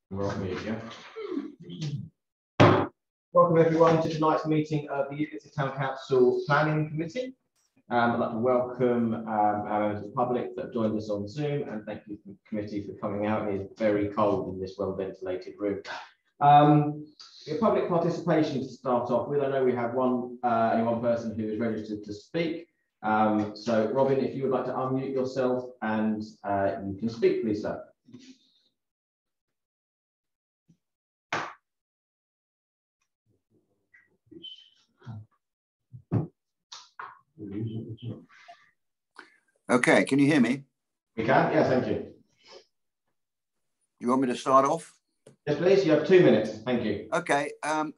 We're off mute, yeah. Welcome everyone to tonight's meeting of the Islington Town Council Planning Committee. I'd like to welcome our members of the public that have joined us on Zoom, and thank you to the committee for coming out. It is very cold in this well-ventilated room. Public participation to start off with. I know we have only one person who is registered to speak. So Robin, if you would like to unmute yourself and you can speak, please, sir. Okay, can you hear me? We can, yes, thank you. You want me to start off? Yes, please, you have 2 minutes, thank you. Okay, I'm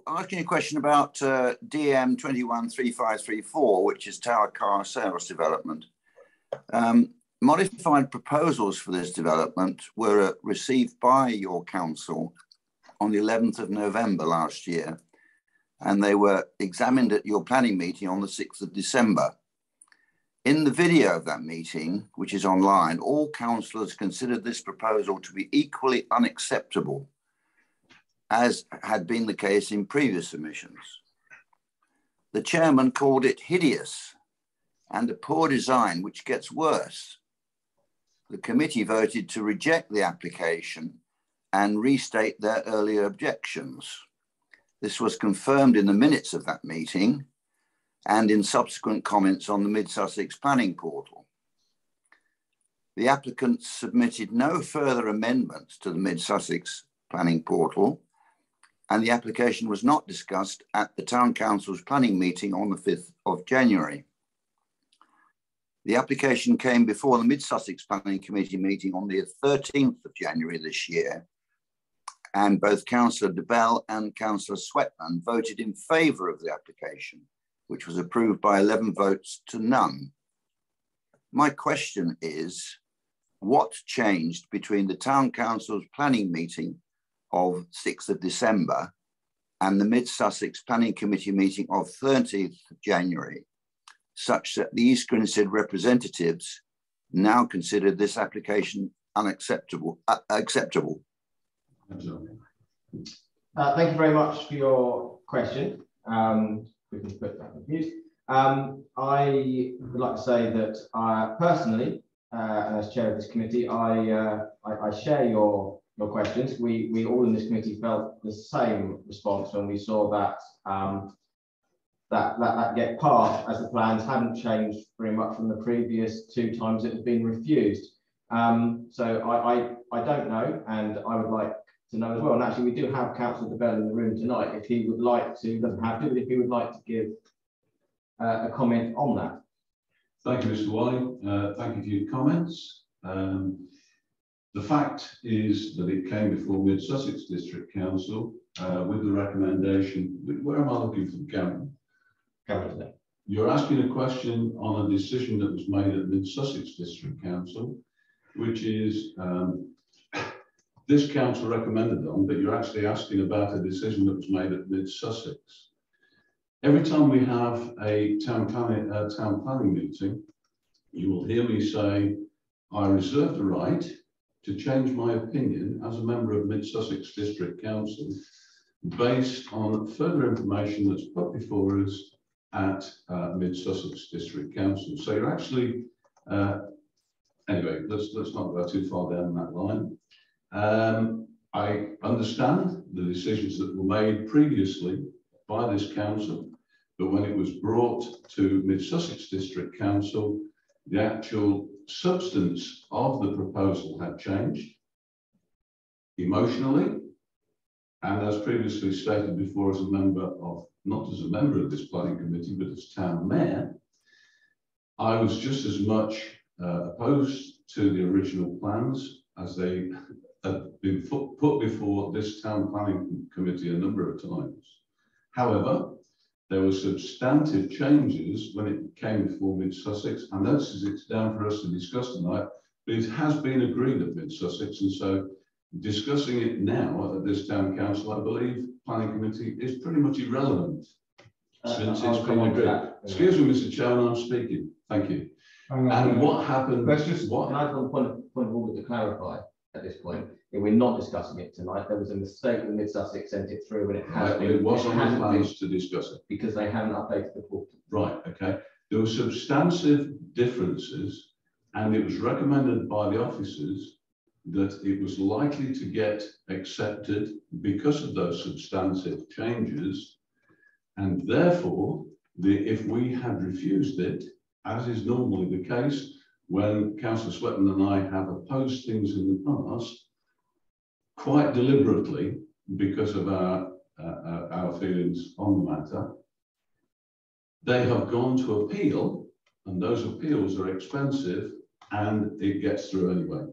asking a question about DM 213534, which is Tower Car Sales Development. Modified proposals for this development were received by your council on the 11th of November last year, and they were examined at your planning meeting on the 6th of December. In the video of that meeting, which is online, all councillors considered this proposal to be equally unacceptable, as had been the case in previous submissions. The chairman called it hideous and a poor design, which gets worse. The committee voted to reject the application and restate their earlier objections. This was confirmed in the minutes of that meeting and in subsequent comments on the Mid-Sussex Planning Portal. The applicants submitted no further amendments to the Mid-Sussex Planning Portal, and the application was not discussed at the Town Council's planning meeting on the 5th of January. The application came before the Mid-Sussex Planning Committee meeting on the 13th of January this year, and both Councillor de Bell and Councillor Sweatman voted in favour of the application, which was approved by 11 votes to none. My question is, what changed between the Town Council's planning meeting of 6th of December and the Mid-Sussex Planning Committee meeting of 30th of January, such that the East Grinstead representatives now consider this application acceptable? Thank you very much for your question. We can put that in views. I would like to say that personally, as chair of this committee, I share your questions. We all in this committee felt the same response when we saw that that get passed, as the plans hadn't changed very much from the previous 2 times it had been refused. So I don't know, and I would like to know as well. And actually, we do have Councillor de Bell in the room tonight. If he would like to, doesn't have to, but if he would like to give a comment on that. Thank you, Mr. Wally. Thank you for your comments. The fact is that it came before Mid-Sussex District Council with the recommendation. Where am I looking for the camera? Camera today. You're asking a question on a decision that was made at Mid-Sussex District Council, which is this council recommended on, but you're actually asking about a decision that was made at Mid-Sussex. Every time we have a town planning meeting, you will hear me say, I reserve the right to change my opinion as a member of Mid-Sussex District Council based on further information that's put before us at Mid-Sussex District Council. So you're actually, anyway, let's not go too far down that line. I understand the decisions that were made previously by this council, but when it was brought to Mid-Sussex District Council, the actual substance of the proposal had changed emotionally, and as previously stated before, as a member of, not as a member of this planning committee, but as town mayor, I was just as much opposed to the original plans as they had been put before this town planning committee a number of times. However, there were substantive changes when it came before Mid-Sussex. I notice it's down for us to discuss tonight, but it has been agreed at Mid-Sussex, and so discussing it now at this town council, I believe planning committee is pretty much irrelevant since it's been agreed. Excuse me, Mr. Chairman, I'm speaking. Thank you. And what happened? Let's just, can I have one point of order to clarify? at this point. We're not discussing it tonight. There was a mistake when Mid Sussex sent it through, and it has been. It was on the plans to discuss it. Because they haven't updated the portal. Right, okay. There were substantive differences, and it was recommended by the officers that it was likely to get accepted because of those substantive changes, and therefore, if we had refused it, as is normally the case, when Councillor Swetton and I have opposed things in the past, quite deliberately, because of our feelings on the matter, they have gone to appeal, and those appeals are expensive, and it gets through anyway.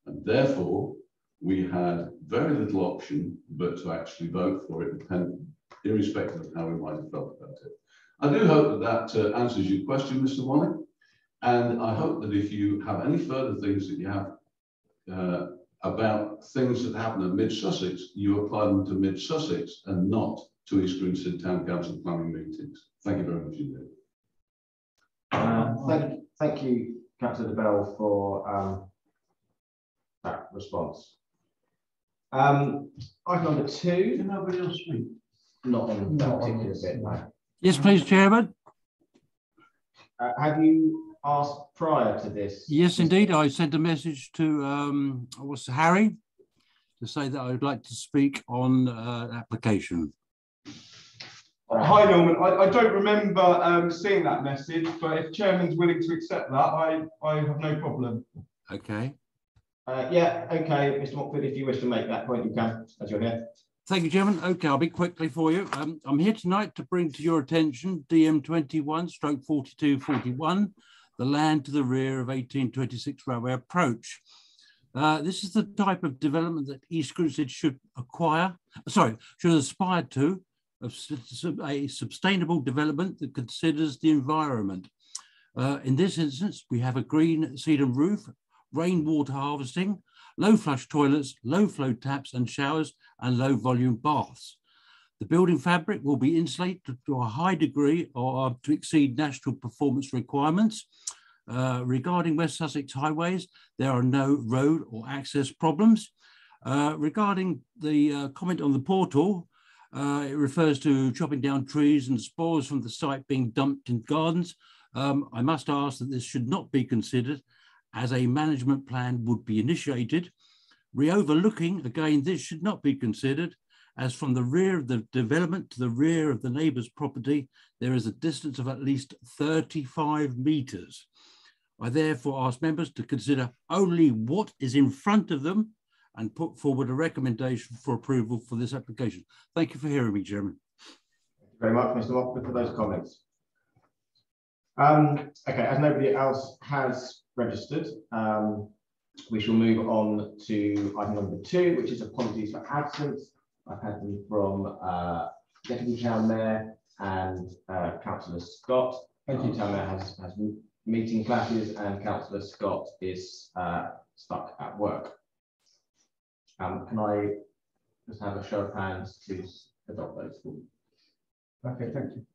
And therefore, we had very little option but to actually vote for it, irrespective of how we might have felt about it. I do hope that that answers your question, Mr. Wally. And I hope that if you have any further things that you have about things that happen at Mid Sussex, you apply them to Mid Sussex and not to East Grinstead Town Council planning meetings. Thank you very much indeed. Thank you, Councillor de Bell, for that response. Item number 2. Can nobody else speak? Not on that particular bit, no. Yes, please, Chairman. Have you asked prior to this? Yes, indeed. I sent a message to Harry to say that I would like to speak on an application. Hi, Norman. I don't remember seeing that message, but if Chairman's willing to accept that, I have no problem. Okay. Yeah, okay, Mr. Watford, if you wish to make that point, you can, as you're here. Thank you, Chairman. Okay, I'll be quickly for you. I'm here tonight to bring to your attention DM21/4241, the land to the rear of 1826 Railway Approach. This is the type of development that East Grinstead should aspire to, a sustainable development that considers the environment. In this instance, we have a green sedum roof, rainwater harvesting, low flush toilets, low flow taps and showers, and low volume baths. The building fabric will be insulated to a high degree or to exceed national performance requirements. Regarding West Sussex highways, there are no road or access problems. Regarding the comment on the portal, it refers to chopping down trees and spores from the site being dumped in gardens. I must ask that this should not be considered, as a management plan would be initiated. Re-overlooking, again, this should not be considered, as from the rear of the development to the rear of the neighbour's property, there is a distance of at least 35 metres. I therefore ask members to consider only what is in front of them and put forward a recommendation for approval for this application. Thank you for hearing me, Chairman. Thank you very much, Mr. Watford, for those comments. Okay, as nobody else has registered, we shall move on to item number 2, which is apologies for absence. I've had them from Deputy Town Mayor and Councillor Scott. Deputy Town Mayor has meeting clashes, and Councillor Scott is stuck at work. Can I just have a show of hands to adopt those? Okay, thank you.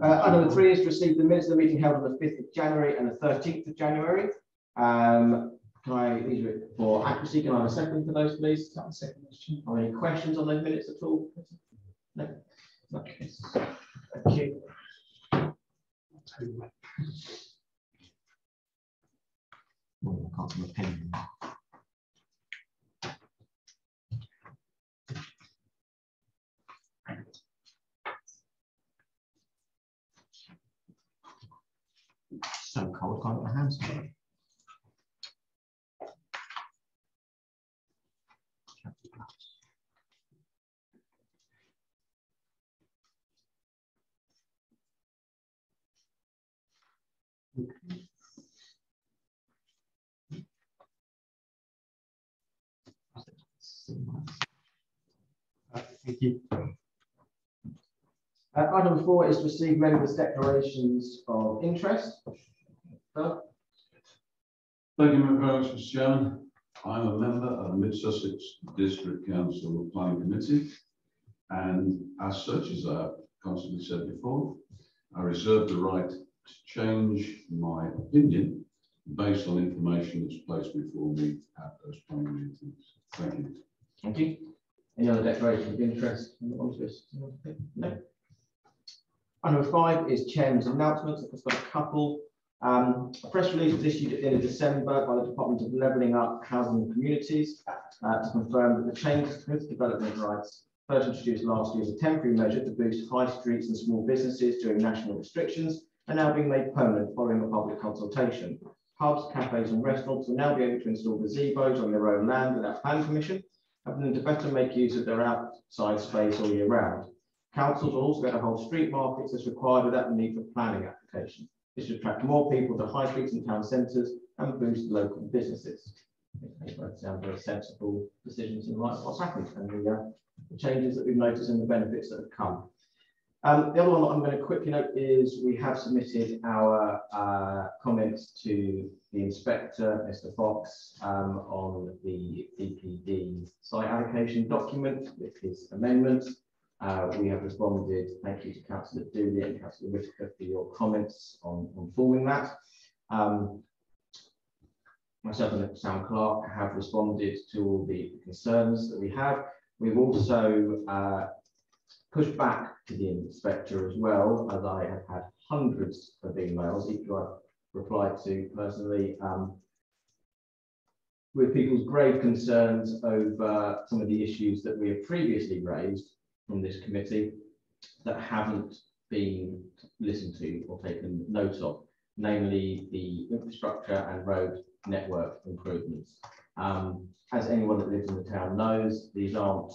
Item number 3 is to receive the minutes of the meeting held on the 5th of January and the 13th of January. Can I, these are for accuracy, can I have a second for those, please? Are there any questions on those minutes at all? No? Okay. Thank you. Oh, I can't see my pen. So cold, can't get my hands on it. Thank you. Item 4 is to receive members' declarations of interest. Phil? Thank you very much, Mr. Chairman. I'm a member of the Mid Sussex District Council Planning Committee, and as such, as I constantly said before, I reserve the right to change my opinion based on information that's placed before me at those planning meetings. Thank you. Thank you. Any other declarations of interest on this? No. Number 5 is Chairman's announcements. I've just got a couple. A press release was issued at the end of December by the Department of Levelling Up Housing and Communities to confirm that the changes to community development rights first introduced last year as a temporary measure to boost high streets and small businesses during national restrictions are now being made permanent following a public consultation. Pubs, cafes and restaurants will now be able to install gazebos on their own land without planning permission, helping them to better make use of their outside space all year round. Councils will also be able to hold street markets as required without the need for planning application. This should attract more people to high streets and town centres and boost local businesses. They both sound very sensible decisions in light of what's happened and the changes that we've noticed and the benefits that have come. The other one that I'm going to quickly note is we have submitted our comments to the inspector, Mr. Fox, on the DPD site allocation document with his amendments. We have responded. Thank you to Councillor Dooley and Councillor Whitaker for your comments on forming that. Myself and Sam Clark have responded to all the concerns that we have. We've also pushed back to the inspector as well, as I have had hundreds of emails, each I've replied to personally, with people's grave concerns over some of the issues that we have previously raised from this committee that haven't been listened to or taken note of, namely the infrastructure and road network improvements. As anyone that lives in the town knows, these aren't,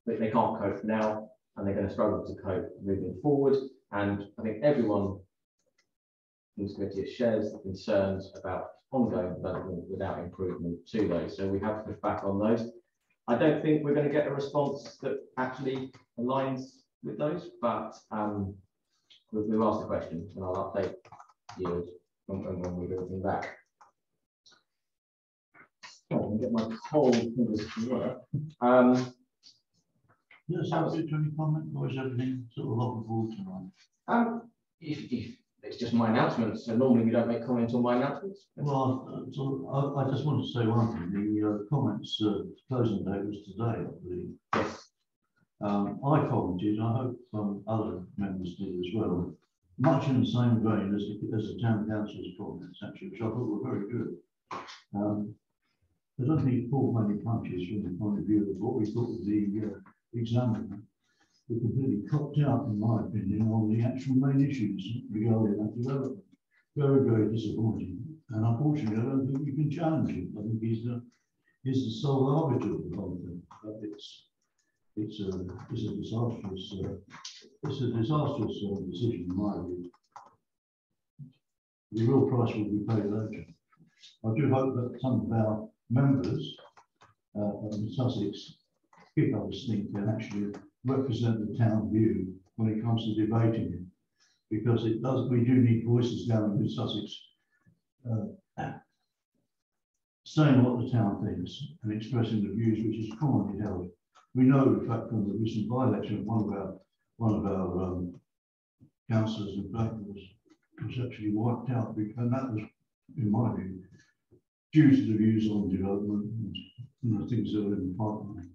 they can't cope now, and they're going to struggle to cope moving forward. And I think everyone in this committee shares the concerns about ongoing development without improvement to those. So we have to push back on those. I don't think we're going to get a response that actually aligns with those, but we've asked the question and I'll update you when we do everything back. So I'm going to get my whole fingers to work. Yes, have you any comment, or is everything sort of looking forward tonight? If it's just my announcements, so normally we don't make comments on my announcements. Well, I just want to say one thing. The comments closing date was today, I believe. Yes. I commented, I hope other members did as well, much in the same vein as the town council's comments, actually, which I thought were very good. I don't think it pulled many punches from the point of view of what we thought of the examiner. We completely copped out, in my opinion, on the actual main issues regarding that development. Very, very disappointing. And unfortunately, I don't think you can challenge him. I think he's the sole arbiter of the whole thing. But it's a disastrous decision, in my view. The real price will be paid later. I do hope that some of our members in Sussex, if I was thinking, can actually represent the town view when it comes to debating it, because it does. We do need voices down in Sussex saying what the town thinks and expressing the views which is commonly held. We know, in fact, from the recent by-election, one of our councillors in Blackburn was actually wiped out, and that was, in my view, due to the views on development and the things that are in the pipeline.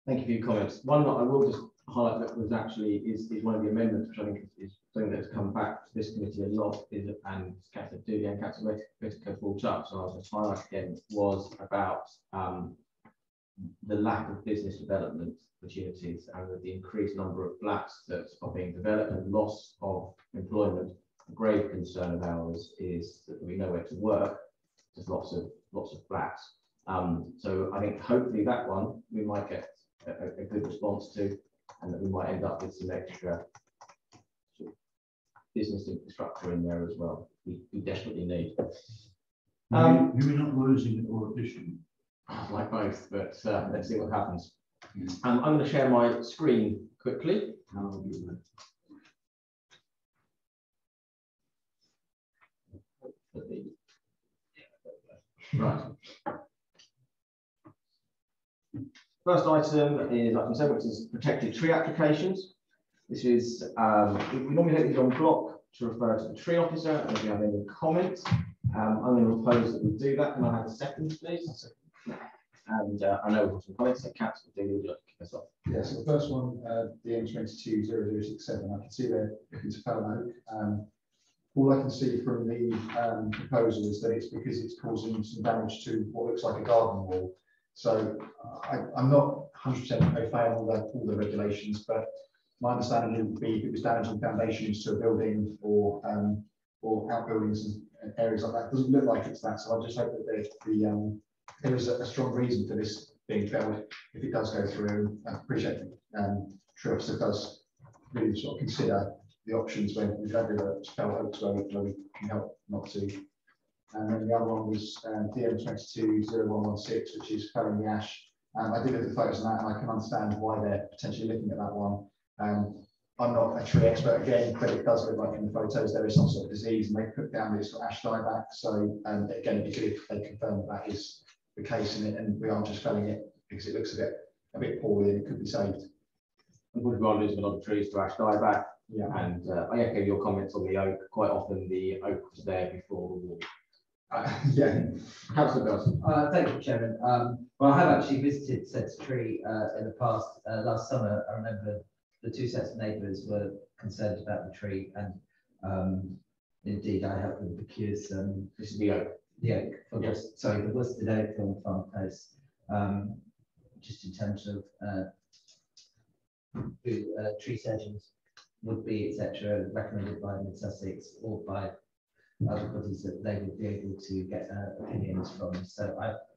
Thank you for your comments. One that I will just highlight that was actually is one of the amendments, which I think is something that's come back to this committee a lot, and Councillor Dooley and Councillor Whitaker brought up, so I'll just highlight again, was about the lack of business development opportunities and with the increased number of flats that are being developed and loss of employment. A grave concern of ours is that we know where to work. There's lots of flats. So I think hopefully that one we might get a good response to, and that we might end up with some extra sort of business infrastructure in there as well. We desperately need. You're not losing it or addition. Like both, but let's see what happens. I'm going to share my screen quickly. I'll do that. Right. First item is item 7, which is protected tree applications. This is, we normally take these on block to refer to the tree officer, and if you have any comments, I'm going to propose that we do that. Can I have a second, please? And I know we've got some comments, so Councillor Dean, would you like to kick us off? Yes, so the first one, the M220067, I can see they're looking to Fellow Oak. All I can see from the proposal is that it's because it's causing some damage to what looks like a garden wall. So I'm not 100% au fait on all the regulations, but my understanding would be if it was damaging foundations to a building or outbuildings and areas like that. It doesn't look like it's that, so I just hope that there is a strong reason for this being felled if it does go through. I appreciate that Tree Officer does really sort of consider the options when we go to fell oaks where we can help not to. And then the other one was DM220116, which is felling the ash. I did look at the photos of that, and I can understand why they're potentially looking at that one. I'm not a tree expert again, but it does look like in the photos there is some sort of disease, and they put down that it's got ash dieback. So again, it'd be good if they confirm that is the case in it, and we aren't just felling it because it looks a bit poorly and it could be saved. Unfortunately, we're losing a lot of trees to ash dieback. Yeah. And I echo your comments on the oak. Quite often the oak was there before the wall. Yeah. Councillor Belson. Thank you, Chairman. Well, I have actually visited Sets Tree in the past. Last summer, I remember the two sets of neighbours were concerned about the tree, and indeed I helped them because This is the oak. the oak, the worsted oak on Farm Close, just in terms of who tree surgeons would be, etc., recommended by Mid Sussex or by other bodies that they would be able to get opinions from. So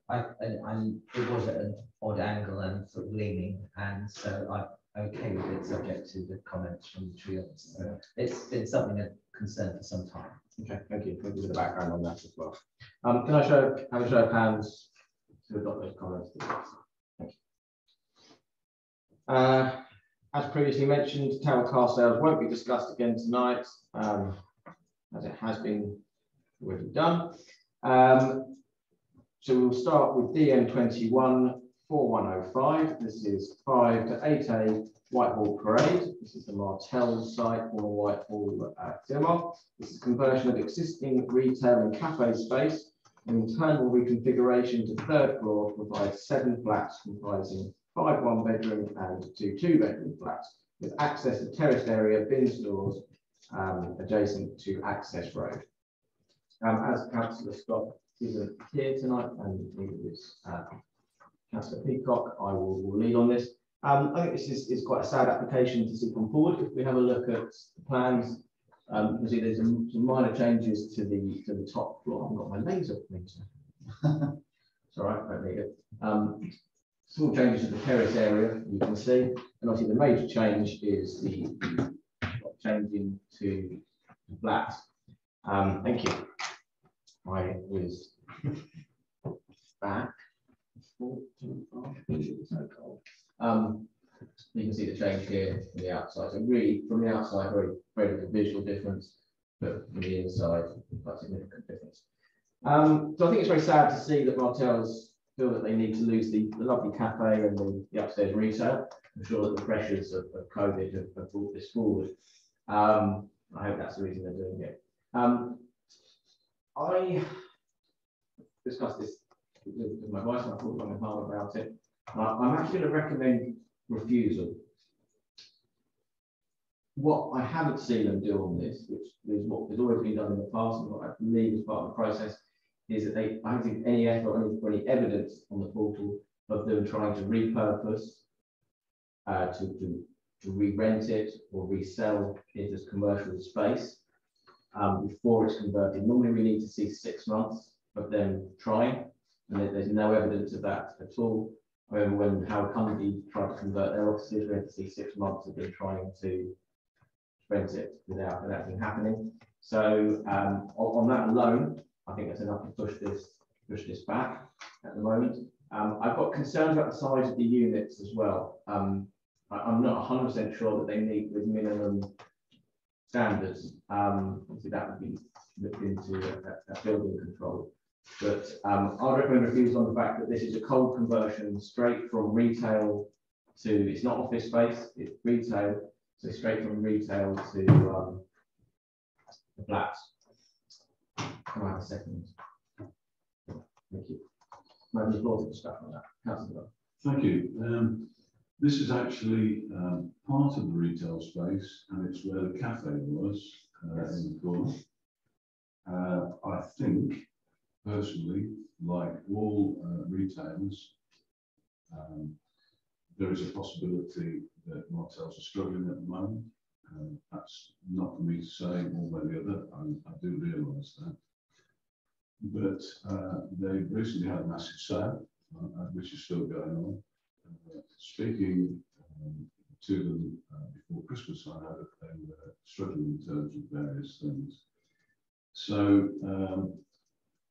and it was at an odd angle and sort of leaning, and so I'm okay with it, subject to the comments from the tree officer. So it's been something of concern for some time. Okay, thank you. Thank you for the background on that as well. Can I have a show of hands to adopt those comments? Thank you. As previously mentioned, tower car sales won't be discussed again tonight, as it has been already done. So we'll start with DM21 4105. This is 5 to 8A Whitehall Parade. This is the Martell site on Whitehall Cinema. This is conversion of existing retail and cafe space. An internal reconfiguration to third floor provides 7 flats comprising 5 one-bedroom and 2 two-bedroom flats with access to terraced area, bin stores adjacent to Access Road. As Councillor Scott isn't here tonight and neither is Councillor Peacock, I will lead on this. I think this is quite a sad application to see come forward. If we have a look at the plans, you can see there's some minor changes to the top floor. I've got my laser pointer. It's all right, I don't need it. Small changes to the terrace area, you can see, and obviously the major change is the changing to flats. Thank you. I was back. So cold. You can see the change here from the outside. So really, from the outside, very little visual difference, but from the inside, quite significant difference. So I think it's very sad to see that Martell's feel that they need to lose the lovely cafe and the upstairs retail. I'm sure that the pressures of COVID have brought this forward. I hope that's the reason they're doing it. I discussed this with my wife and I thought long and hard about it. I'm actually going to recommend refusal. What I haven't seen them do on this, which is what has always been done in the past and what I believe is part of the process, is that I don't think any effort or any evidence on the portal of them trying to repurpose, to re-rent it or resell it as commercial space before it's converted. Normally we need to see 6 months of them trying, and there's no evidence of that at all. I remember when Howard Cundy tried to convert their offices, we had to see 6 months of them trying to rent it without anything happening. So on that alone, I think that's enough to push this back at the moment. I've got concerns about the size of the units as well. I'm not 100% sure that they meet with minimum standards. Obviously, that would be looked into at building control. But I'd recommend refusal on the fact that this is a cold conversion straight from retail to, it's not office space, it's retail. So straight from retail to the flats. Can I have a second? Thank you. Maybe the floor to discussion on that. Councillor. Thank you. This is actually part of the retail space, and it's where the cafe was in the corner. I think, personally, like all retailers, there is a possibility that motels are struggling at the moment. That's not for me to say one way or the other. I do realise that. But they recently had a massive sale, which is still going on. Speaking to them before Christmas, I know that they were struggling in terms of various things. So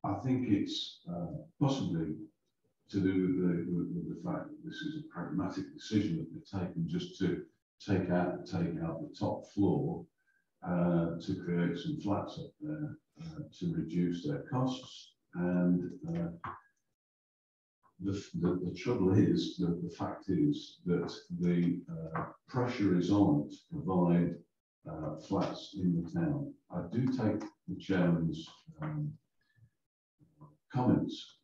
I think it's possibly to do with the fact that this is a pragmatic decision that they've taken just to take out the top floor to create some flats up there to reduce their costs. And the trouble is that the fact is that the pressure is on to provide flats in the town. I do take the chairman's comments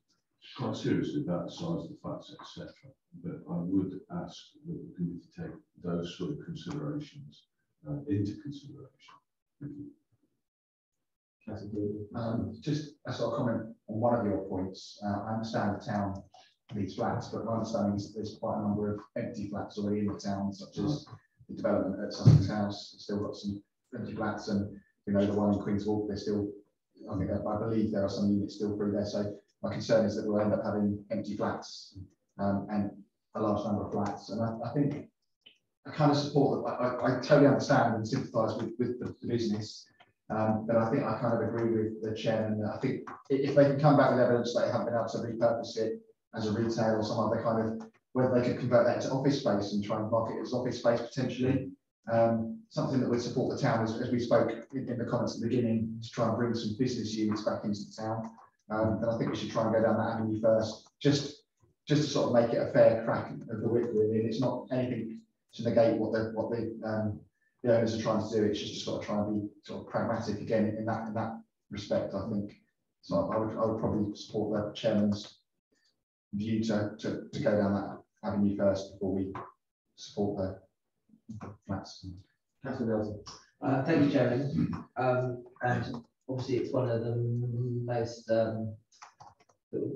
quite seriously about the size of the flats, etc. But I would ask that the committee take those sort of considerations into consideration. Thank you. Just a sort of comment on one of your points. I understand the town needs flats, but my understanding is that there's quite a number of empty flats already in the town, such as the development at Sussex House. It's still got some empty flats, and the one in Queen's Walk, there's still, I believe there are some units still through there. So my concern is that we'll end up having empty flats and a large number of flats. And I think I kind of support that. I totally understand and sympathise with the business. But I think I kind of agree with the chairman that I think if they can come back with evidence that they haven't been able to repurpose it as a retail or some other kind of, whether they could convert that into office space and try and market it as office space potentially, something that would support the town, as we spoke in the comments at the beginning, to try and bring some business units back into the town. And I think we should try and go down that avenue first, just to sort of make it a fair crack of the whip. Really, it's not anything to negate what the owners are trying to do. It's just to sort of try and be sort of pragmatic again in that respect. I think so. I would probably support the chairman's view to go down that avenue first before we support the flats. Councillor. Thank you, Chairman. And obviously, it's one of the most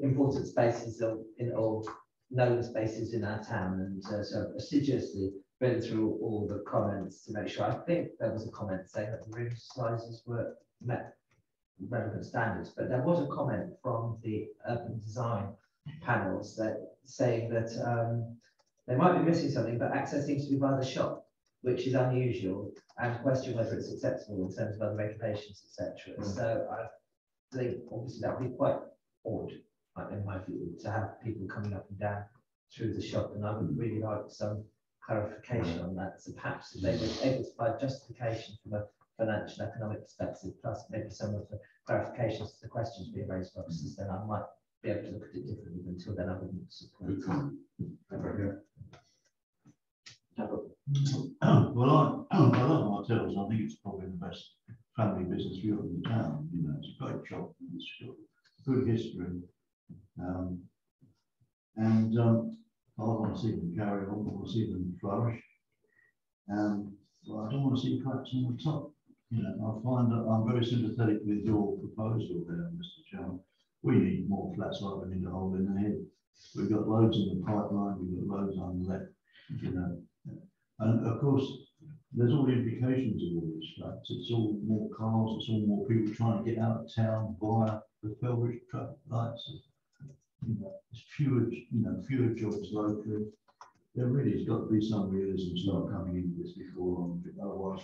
important spaces or known spaces in our town, and so assiduously read through all the comments to make sure. I think there was a comment saying that the room sizes were met relevant standards, but there was a comment from the urban design panels that saying that they might be missing something, but access seems to be by the shop, which is unusual, and question whether it's acceptable in terms of other regulations, etc. So I think obviously that would be quite odd, in my view, to have people coming up and down through the shop, and I would really like some clarification on that. So perhaps if they were able to provide justification from a financial economic perspective, plus maybe some of the clarifications to the questions being raised by officers, then I might be able to look at it differently. Until then, I wouldn't support it. Well, I like motels. I think it's probably the best family business view in the town. It's a great shop. It's got good history. I want to see them carry on. I want to see them flourish. But I don't want to see cracks on the top. I find that I'm very sympathetic with your proposal there, Mr. Chairman. We need more flats like we need a hole in the head. We've got loads in the pipeline. We've got loads unlet. And of course, there's all the implications of all these flats. It's all more cars. It's all more people trying to get out of town via the Felbridge traffic lights. It's fewer jobs locally. There really has got to be some realism start coming into this before long. Otherwise,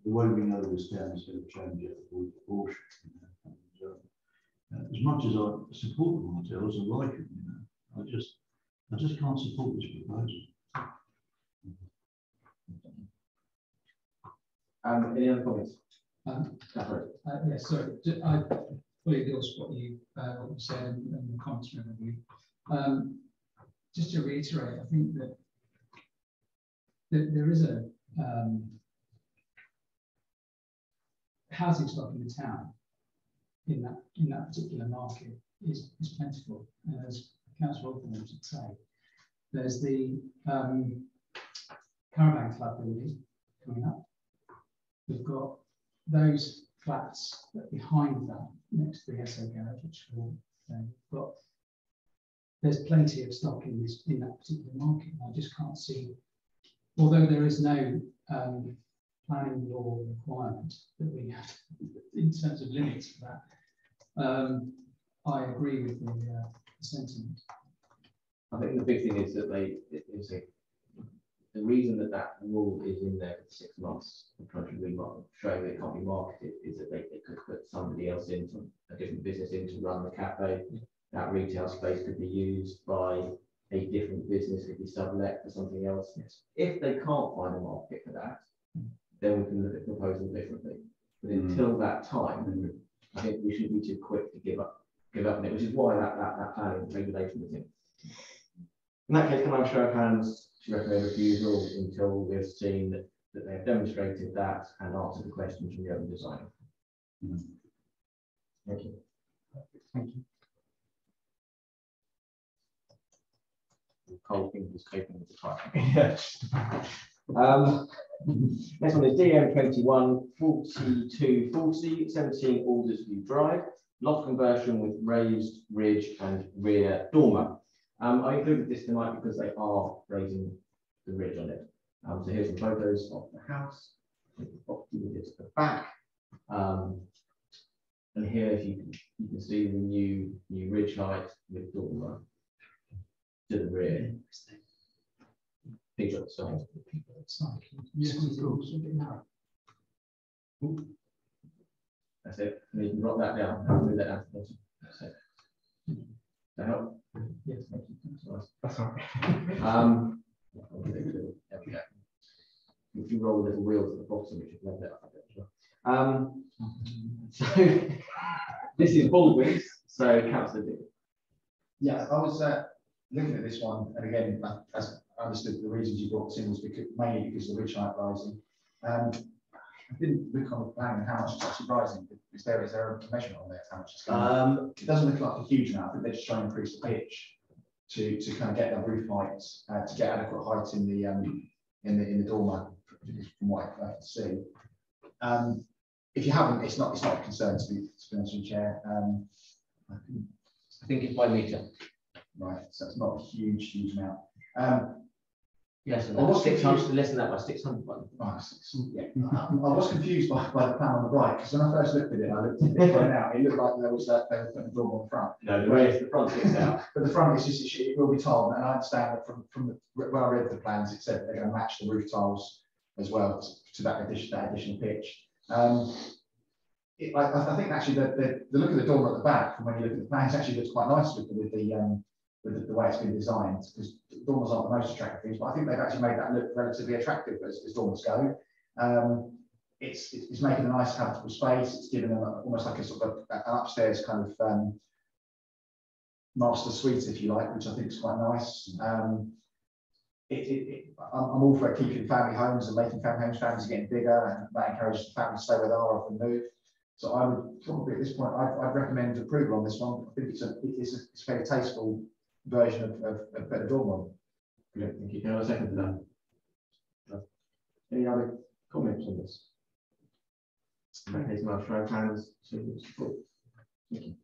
the way we know this town is going to change it with proportion. As much as I support the hotels and like it, I just can't support this proposal. Any other comments? Yes, sorry. I fully endorse what you said and the comments from everybody. Just to reiterate, I think that there is a housing stock in the town, in that particular market is plentiful. And as Councillor Alderman would say, there's the Caravan Club building coming up. We've got those flats behind that, next to the SO garage, which we've got. There's plenty of stock in that particular market. I just can't see, although there is no planning law requirement that we have in terms of limits for that. I agree with the sentiment. I think the big thing is that the reason that rule is in there for 6 months, showing that it can't be marketed, is that they could put somebody else in, from a different business in to run the cafe. That retail space could be used by a different business, could be sublet for something else. Yes. If they can't find a market for that, then we can look at proposal differently. But until that time, I think we shouldn't be too quick to give up on it, which is why that planning regulation was in. In that case, can I show of hands to recommend refusal until we've seen that they have demonstrated that and answered the questions from the open designer? Thank you. Thank you. Cold fingers coping with the time. Yes. Next one is DM21 4240 17 Aldersview Drive, loft conversion with raised ridge and rear dormer. I included this tonight because they are raising the ridge on it. So here's some photos of the house, with the property with it at the back. And here, if you can see the new ridge height with dormer to the rear. Picture outside. Yes, of course. That's it. And you can drop that down. Move that down to the bottom. That's it. Does that help? Yes. Thank you. That's all right. There we go. If you roll the little wheels at the bottom, which have left it up. So this is Baldwin's. So Councillor Dick. Yeah, I was looking at this one, and again, as I understood, the reasons you brought this in was mainly because of the ridge height rising. I didn't look on the plan how much it's actually rising. Is there a measurement on there how much it's going? It doesn't look like a huge amount. I think they're just trying to increase the pitch to kind of get the roof height to get adequate height in the dormer, from what I can see. If you haven't, it's not a concern to be honest with you, Chair. I think it's by metre. Right, so it's not a huge amount. Yes, and what's 600 less than that by 600. Yeah. I was confused by the plan on the right, because when I first looked at it, I looked at it right now. It looked like they were putting a dormer on the front. No, the way the front sticks out. But the front is just it will be tiled, and I understand that from when I read the plans, it said they're going to match the roof tiles as well to that additional pitch. I think actually the look of the dormer at the back, from when you look at the plans, actually looks quite nice with the way it's been designed, because dormers aren't the most attractive things, but I think they've actually made that look relatively attractive as dormers go. It's making a nice habitable space. It's giving them almost like a sort of an upstairs kind of master suite, if you like, which I think is quite nice. I'm all for keeping family homes and making family homes. Families are getting bigger, and that encourages the family to stay where they are rather than move. So I would probably at this point I'd recommend approval on this one. I think it's a very tasteful version of better dormer. Brilliant, thank you. Can I have a second to that? No. Any other comments on this? In that case, I'll show of hands to support. Thank you.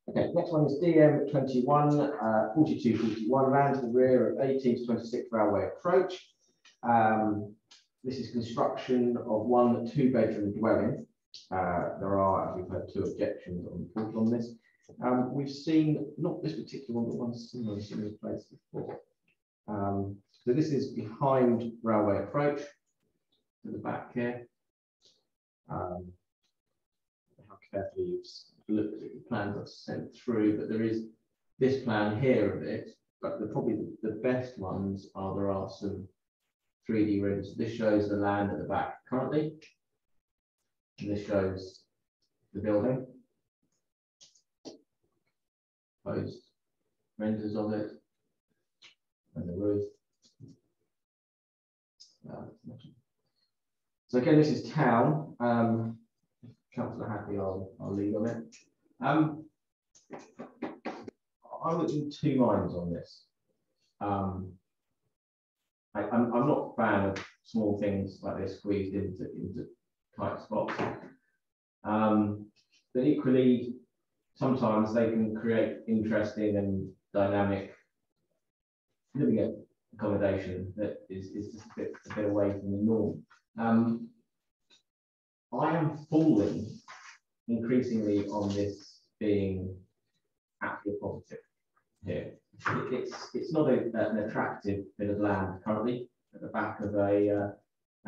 Okay, next one is DM21 4241, land to the rear of 18 to 26 railway approach. This is construction of 1 2-bedroom dwelling. There are, as we've heard, 2 objections on the portal on this. We've seen, not this particular one, but one similar place before. So this is behind railway approach to the back here. How carefully you've looked at the plans I've sent through, but there is this plan here of it, but probably the best ones are, there are some 3D renders. This shows the land at the back currently, and this shows the building. Proposed renders of it, and the roof. So again, this is town. Councillor Happy, I'll lead on it. I was in two minds on this. I'm not a fan of small things like this squeezed into tight spots. But equally, sometimes they can create interesting and dynamic living accommodation that is just a bit away from the norm. I am falling increasingly on this being actually positive here. It's not an attractive bit of land currently at the back of a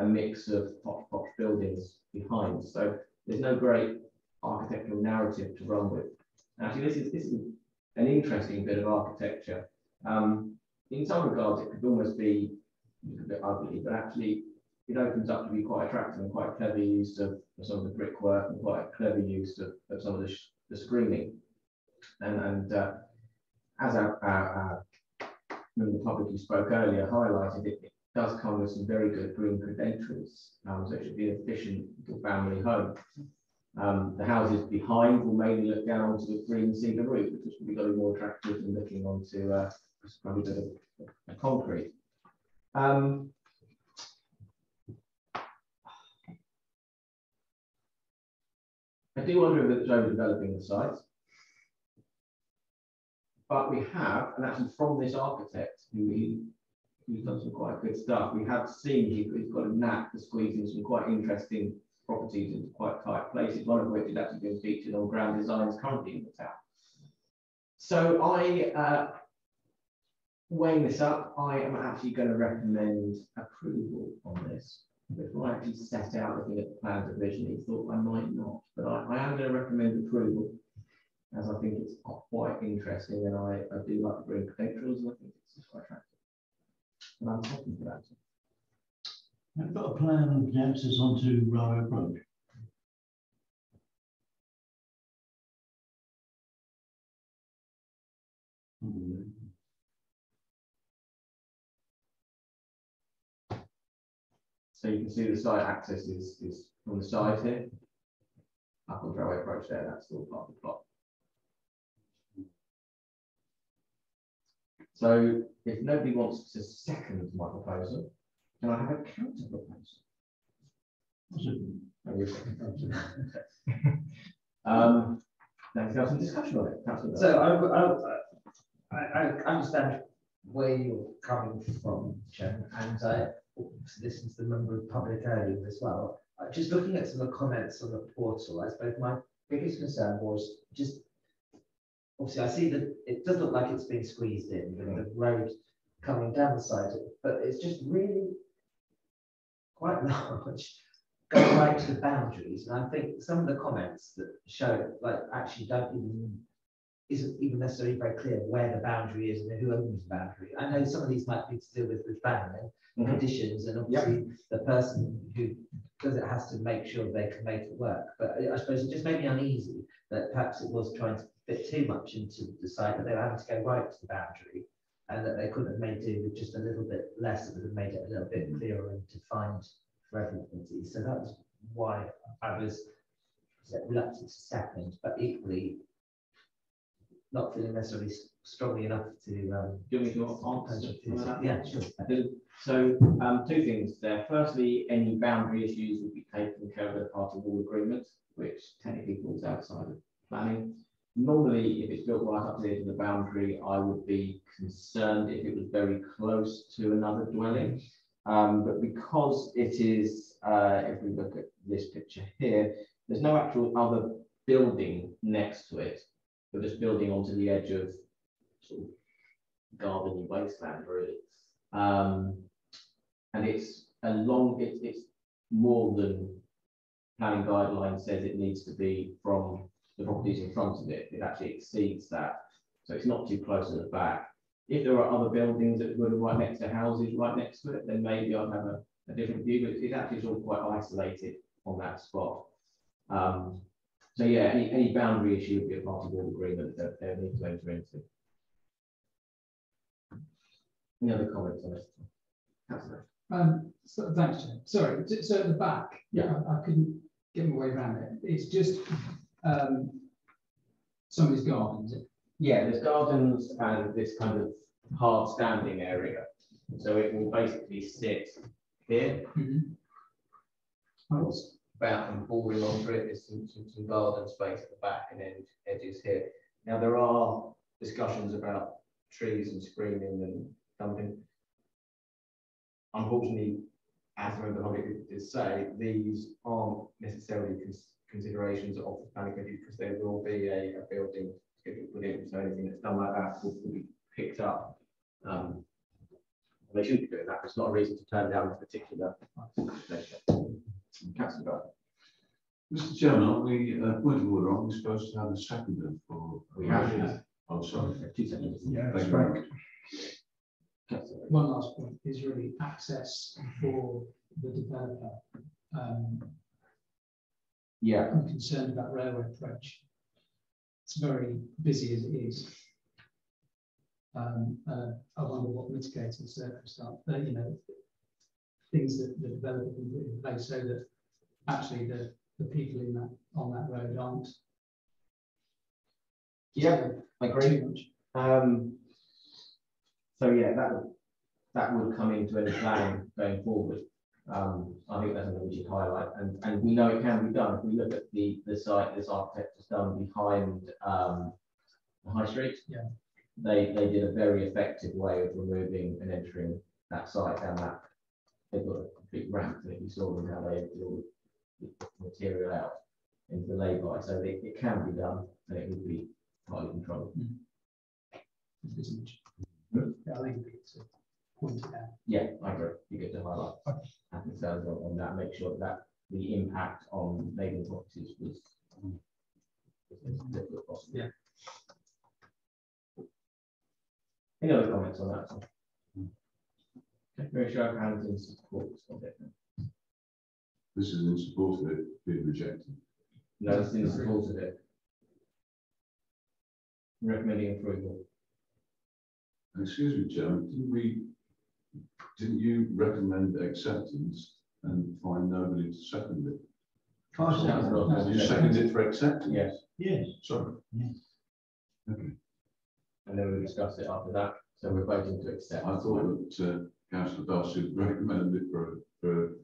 mix of posh buildings behind. So there's no great architectural narrative to run with. Actually, this is an interesting bit of architecture. In some regards, it could almost be a bit ugly, but actually it opens up to be quite attractive and quite clever use of some of the brickwork and quite a clever use of some of the screening. And as our member of the public who spoke earlier highlighted, it does come with some very good green credentials. So it should be an efficient family home. The houses behind will mainly look down onto the green cedar roof, which will be very more attractive than looking onto probably a bit of concrete. I do wonder if it's overdeveloping the site. But we have, and actually from this architect who's done some quite good stuff, we have seen he's got a knack for squeezing some quite interesting properties into quite tight places, one of which is actually being featured on Grand Designs currently in the town. So weighing this up, I am actually going to recommend approval on this. Before I actually set out looking at the plans originally, thought I might not, but I am going to recommend approval, as I think it's quite interesting, and I do like the green credentials, and I think it's quite attractive. And I'm happy for that. I've got a plan of the access onto Railway Approach. So you can see the site access is from the side here, up on Railway Approach there, that's still part of the plot. So if nobody wants to second my proposal, can I have a counter proposal? Let's have some discussion on it. So I understand where you're coming from, Chairman, and I listened to the member of the public earlier as well. Just looking at some of the comments on the portal, I suppose my biggest concern was just, obviously I see that it does look like it's been squeezed in, the road coming down the side, but it's just really quite large, going right to the boundaries. And I think some of the comments that show, like, actually isn't even necessarily very clear where the boundary is and who owns the boundary. I know some of these might be to do with planning conditions, and obviously the person who does it has to make sure they can make it work. But I suppose it just made me uneasy that perhaps it was trying to fit too much into the site, that they were having to go right to the boundary, and that they couldn't have made do with just a little bit less, that would have made it a little bit clearer and defined for everybody. So that's why I was reluctant to second, but equally not feeling necessarily strongly enough to give me your answer. Yeah, sure. So two things there. Firstly, any boundary issues will be taken care of as part of all agreements, which technically falls outside of planning. Normally, if it's built right up to the edge of the boundary, I would be concerned if it was very close to another dwelling. But because it is, if we look at this picture here, there's no actual other building next to it. We're just building onto the edge of sort of garden wasteland, really. And it's it's more than planning guidelines says it needs to be from the properties in front of it. It actually exceeds that. So it's not too close at the back. If there are other buildings that were right next to houses right next to it, then maybe I'd have a different view, but it's actually sort of quite isolated on that spot. So yeah, any boundary issue would be a part of all agreement that they need to enter into. Any other comments on this? So, thanks, Chair. Sorry, so at the back, Yeah. I couldn't get my way around it. It's just somebody's garden, is it? Yeah, there's gardens and this kind of hard standing area. So it will basically sit here, about and bordering onto it. There's some garden space at the back and then edges here. Now there are discussions about trees and screening and something. Unfortunately, as a member of the public did say, these aren't necessarily considerations of the planning committee because there will be a building scheduled put in. So anything that's done like that will be picked up. They shouldn't be doing that. It's not a reason to turn down a particular council guy. Mr. Chairman, are we, point of order, aren't we supposed to have a seconder for? We have. Oh, sorry. 2 seconds. Yeah, Thank you very much. One last point is really access for the developer. Yeah. I'm concerned about railway approach. It's very busy as it is. I wonder what mitigating circumstance, you know, things that the developer can put in place so that actually the people in that on that road aren't. Yeah, I agree. Too much. So yeah, that would come into any plan going forward. I think that's something we should highlight, and we know it can be done. If we look at the site this architect has done behind the high street, yeah, they did a very effective way of removing and entering that site down that. They've got a complete ramp, and if you saw them how they do the material out into the lay-by, so it can be done, and it would be highly controlled. Yeah, I think it's a point out. Yeah, I agree. You get to highlight our concerns on that, make sure that the impact on neighbouring properties was as little as possible. Yeah. Any other comments on that? Okay, very show of hands in support of it. This is in support of it being rejected. No, it's in support of it. Recommending approval. Excuse me, Chairman, didn't you recommend acceptance and find nobody to second it? You seconded it for acceptance? Yes. Yes. Sorry. Yes. Okay. And then we'll discuss it after that. So we're voting to accept. I thought that Councillor Darcy recommended it for Lanny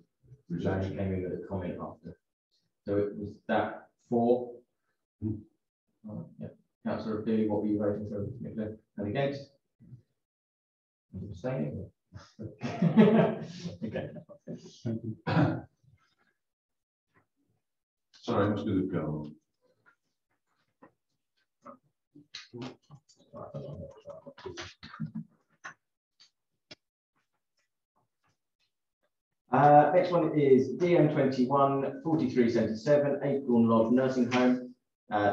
rejection. came in with a comment after. So it was that 4. Yeah. Councillor Billy, what were you voting for? And against? I'm abstaining. Okay. Sorry, I must do the go. Next one is DM21 4377 Acorn Lodge Nursing Home.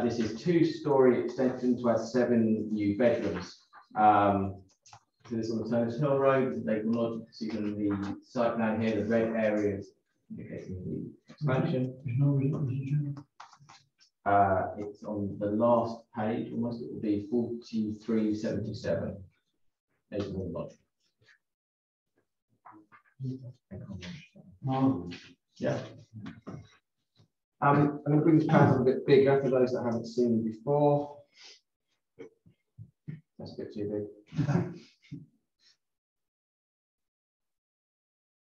This is 2-storey extension to add 7 new bedrooms. So this is on the Turners Hill Road, the Acorn Lodge. You can see from the site plan here, the red areas indicating the expansion. It's on the last page, almost it will be 4377 Acorn Lodge. Yeah. I'm going to bring this plan a little bit bigger for those that haven't seen it before. That's a bit too big.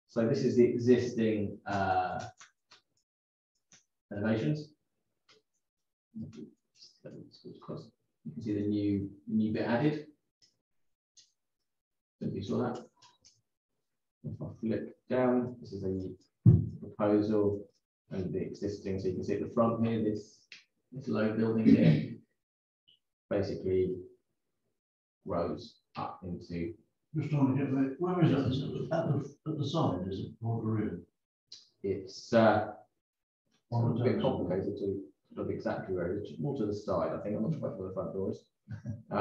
So this is the existing elevations. You can see the new bit added. If you saw that. If I flick down, this is a proposal and the existing. So you can see at the front here, this low building here basically grows up into. Just trying to get that. Where is it? Is it at the side? Is it or the rear? It's a bit complicated to look exactly where it is. More to the side, I think. I'm not sure where the front door is. I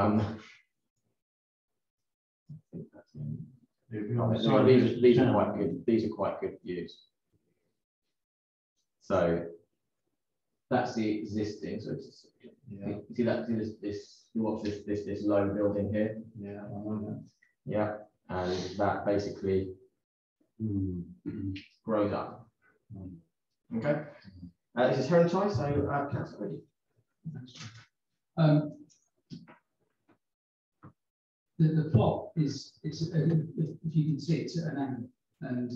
think that's no, these are quite good. These are quite good views. So that's the existing. So it's, you see that this you watch this low building here. Yeah, I know that. Yeah, and that basically grows up. Okay. This is Herentide, so Councillor Ready. The plot is, if you can see, it's at an angle, and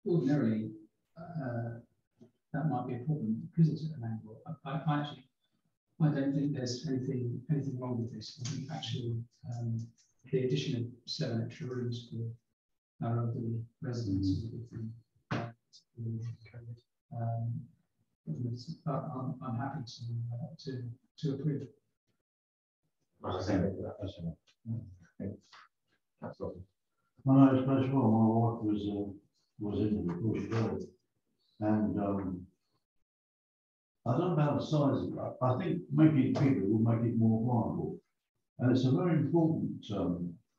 ordinarily that might be a problem because it's at an angle. I don't think there's anything wrong with this. I think actually the addition of 7 extra rooms for our elderly residents is a good thing. I'm happy to approve. My name is Chris. Well, my wife was in before she died, and I don't know about the size of it. I think making it bigger will make it more viable, and it's a very important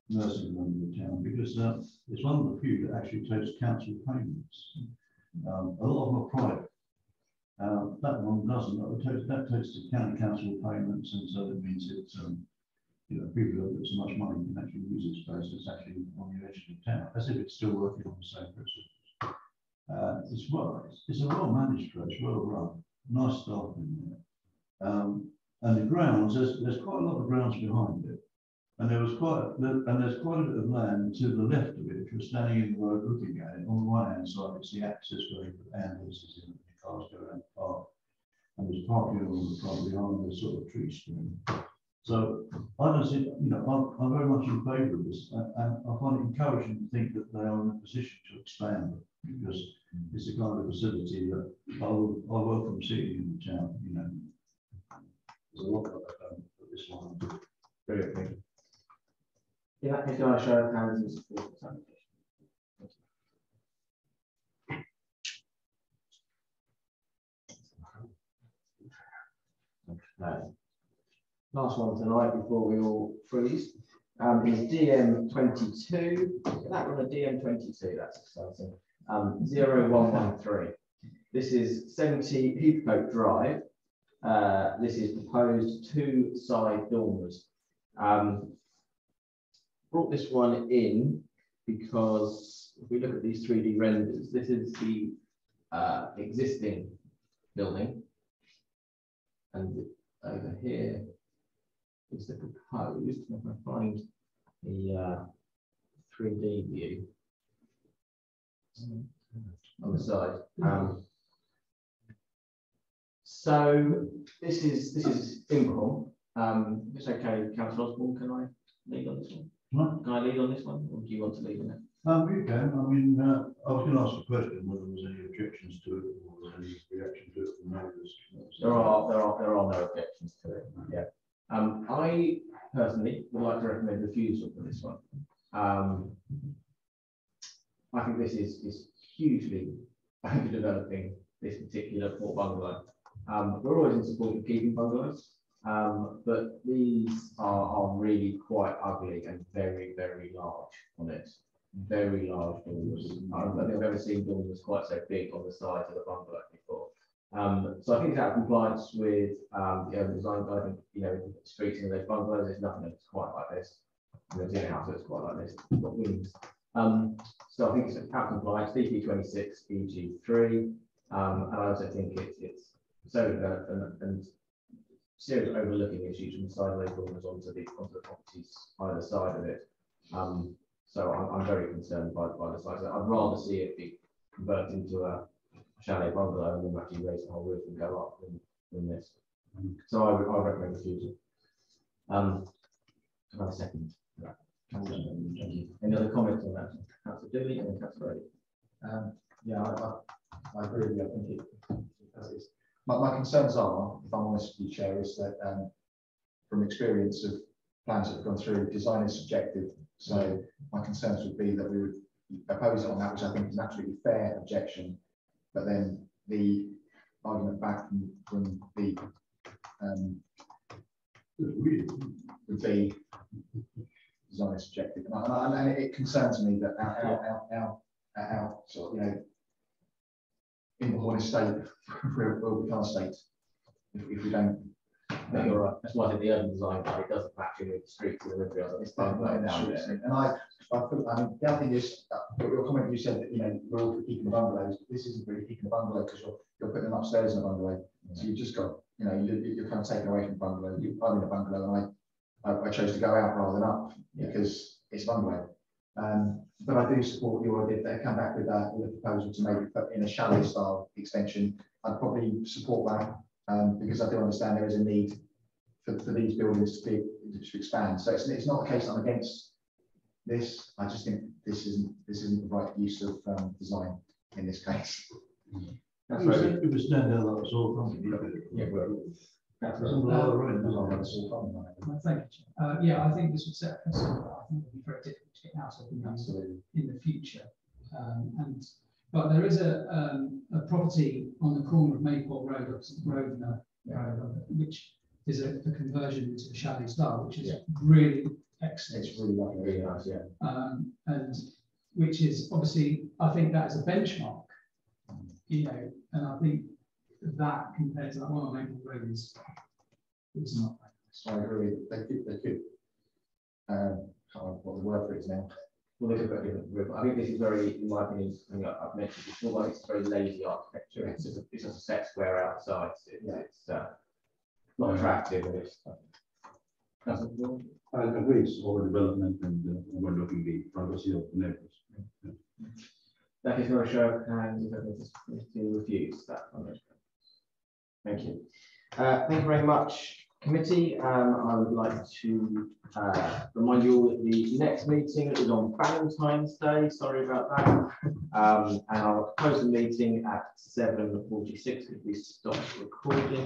nursing home in the town because it's one of the few that actually takes council payments. A lot of them are private. That one doesn't. That takes the county council payments, and so that means it's people who have got so much money can actually use this space that's actually on the edge of the town, as if it's still working on the same principles. It's a well managed place, well run, nice staff in there, and the grounds. There's quite a lot of grounds behind it, and there's quite a bit of land to the left of it. If you're standing in the road looking at it, on the right hand side, it's the access where the ambulances in the cars go around the park, and there's parking on the front behind the sort of tree screen. So I don't see, I'm very much in favour of this, and I find it encouraging to think that they are in a position to expand it, because it's the kind of facility that I welcome seeing in the town. There's a lot that I've done for this one. Brilliant, thank you. In that case, I show of hands in support of this application. Okay. Last one tonight before we all freeze is DM22. That one, a DM22, that's exciting. 0113. This is 70 Heathcote Drive. This is proposed 2 side dormers. Brought this one in because if we look at these 3D renders, this is the existing building, and over here is the proposed. If I find the 3D view on the side. So this is Imcom. It's okay, Councillor Osborne. Can I lead on this one? What? Can I lead on this one, or do you want to lead on it? You can. I mean, I was going to ask a question whether there was any objections to it or was any reaction to it from neighbours. There are no objections to it. Yeah. I personally would like to recommend refusal for this one. I think this is hugely overdeveloping this particular port bungalow. We're always in support of keeping bungalows, but these are really quite ugly and very, very large on it. Very large dormers. I don't think I've ever seen dormers quite so big on the sides of a bungalow before. So I think it's out of compliance with the urban design guide. Streets in those bungalows, there's nothing that's quite like this. There's in a house that's quite like this. It's got wings. So I think it's out of compliance. DP26 EG3, and I also think it's so developed and serious overlooking issues from the side of those dormers onto the properties either side of it. So I'm very concerned by the size. I'd rather see it be converted into a chalet bungalow and then actually raise the whole roof and go up than this. So I recommend refusal. Another second. Thank you. Any other comments on that? Councillor Dooley and Councillor Ready. Yeah, I agree with you. I think it is. My concerns are, if I'm honest with you, Chair, is that from experience of plans that have gone through, design is subjective. So my concerns would be that we would oppose it on that, which I think is an absolutely fair objection. But then the argument back from the would be design is subjective, and it concerns me that our sort of, in the Horn estate will become a state if we don't No, you're right. That's why I think the urban design guy doesn't match in with the streets and everything else. It's bungalow down there. And I think, the other thing is, your comment, you said that, you know, we're all for keeping the bungalows. This isn't really keeping the bungalow because you're putting them upstairs in a bungalow. So you've just got, you know, you're kind of taken away from the bungalow. I'm in a bungalow and I chose to go out rather than up because it's a bungalow. But I do support your idea that they come back with a proposal to maybe put in a chalet style extension. I'd probably support that because I do understand there is a need for these buildings to expand. So it's not the case that I'm against this. I just think this isn't the right use of design in this case. That's right. If we stand out that was all Yeah, well, that's right. Thank you. Yeah, I think this would set a precedent. I think it would be very difficult to get out of in the future. But there is a property on the corner of Maypole Road, opposite Grosvenor Road, which is a conversion into a chalet style, which is really excellent. It's really lovely, Really nice, yeah. And which is obviously, I think that is a benchmark, you know, and I think that compared to that one on Maple Road is not very nice. I agree. They could. Can't remember what the word for it is now. Well, they could put a different roof. I think this is very, in my opinion, something I've mentioned before, like it's very lazy architecture. It's just a set square outside. It's not attractive. And it's I agree, it's overdevelopment and overlooking the privacy of the neighbors. Yeah. That is not a show of hands if everyone to refuse that. Thank you. Thank you very much, committee. I would like to remind you all that the next meeting is on Valentine's Day. Sorry about that. And I'll close the meeting at 7:46 if we stop recording.